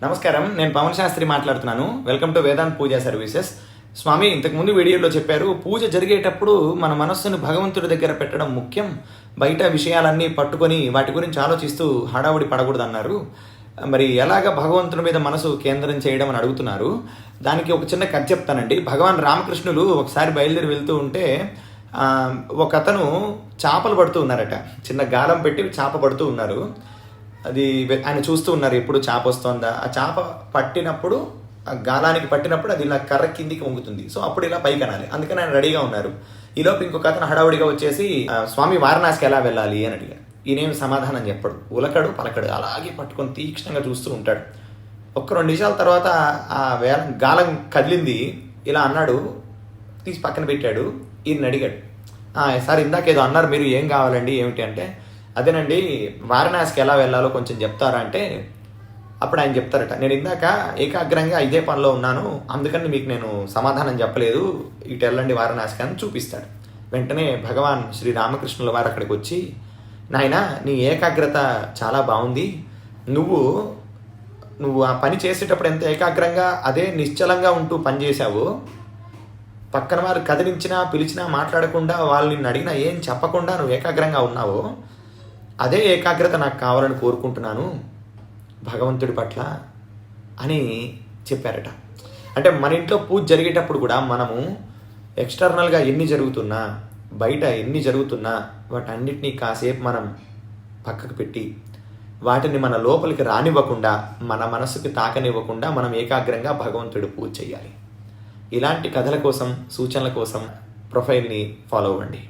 నమస్కారం, నేను పవన్ శాస్త్రి మాట్లాడుతున్నాను. Welcome to Vedant Puja services. స్వామి ఇంతకుముందు వీడియోలో చెప్పారు, పూజ జరిగేటప్పుడు మన మనస్సును భగవంతుడి దగ్గర పెట్టడం ముఖ్యం, బయట విషయాలన్నీ పట్టుకొని వాటి గురించి ఆలోచిస్తూ హడావుడి పడకూడదు అన్నారు. మరి ఎలాగ భగవంతుడి మీద మనసు కేంద్రం చేయడం అని అడుగుతున్నారు. దానికి ఒక చిన్న కథ చెప్తానండి. భగవాన్ రామకృష్ణులు ఒకసారి బయలుదేరి వెళ్తూ ఉంటే ఒక అతను చేపలు పడుతూ ఉన్నారట. చిన్న గాలం పెట్టి చేప పడుతూ ఉన్నారు. అది ఆయన చూస్తూ ఉన్నారు, ఎప్పుడు చేప వస్తుందా. ఆ చేప పట్టినప్పుడు, ఆ గాలానికి పట్టినప్పుడు అది ఇలా కర్ర కిందికి వంగుతుంది. సో అప్పుడు ఇలా పైకి అనాలి. అందుకని ఆయన రెడీగా ఉన్నారు. ఈలోపు ఇంకొక అతను హడావుడిగా వచ్చేసి స్వామి వారణాసికి ఎలా వెళ్ళాలి అని అడిగారు. ఈయనేమి సమాధానం చెప్పడు, ఉలకడు పలకడు, అలాగే పట్టుకొని తీక్షణంగా చూస్తూ ఉంటాడు. ఒక్క 2 నిమిషాల తర్వాత ఆ గాలం కదిలింది. ఇలా అన్నాడు, తీసి పక్కన పెట్టాడు. ఈయన అడిగాడు, సార్ ఇందాకేదో అన్నారు, మీరు ఏం కావాలండి ఏమిటి అంటే, అదేనండి వారణాసికి ఎలా వెళ్ళాలో కొంచెం చెప్తారా అంటే, అప్పుడు ఆయన చెప్తారట, నేను ఇందాక ఏకాగ్రంగా ఇదే పనిలో ఉన్నాను, అందుకని మీకు నేను సమాధానం చెప్పలేదు, ఇటు వెళ్ళండి వారణాసికి అని చూపిస్తాడు. వెంటనే భగవాన్ శ్రీ రామకృష్ణుల వారు అక్కడికి వచ్చి, నాయనా నీ ఏకాగ్రత చాలా బాగుంది, నువ్వు ఆ పని చేసేటప్పుడు ఎంత ఏకాగ్రంగా అదే నిశ్చలంగా ఉంటూ పని చేశావు, పక్కన వారు కదిలించినా పిలిచినా మాట్లాడకుండా వాళ్ళు నిన్ను అడిగినా ఏం చెప్పకుండా నువ్వు ఏకాగ్రంగా ఉన్నావో, అదే ఏకాగ్రత నాకు కావాలని కోరుకుంటున్నాను భగవంతుడి పట్ల అని చెప్పారట. అంటే మన ఇంట్లో పూజ జరిగేటప్పుడు కూడా మనము ఎక్స్టర్నల్గా ఎన్ని జరుగుతున్నా, బయట ఎన్ని జరుగుతున్నా వాటన్నిటినీ కాసేపు మనం పక్కకు పెట్టి వాటిని మన లోపలికి రానివ్వకుండా, మన మనసుకి తాకనివ్వకుండా మనం ఏకాగ్రంగా భగవంతుడి పూజ చేయాలి. ఇలాంటి కథల కోసం, సూచనల కోసం ప్రొఫైల్ని ఫాలో అవ్వండి.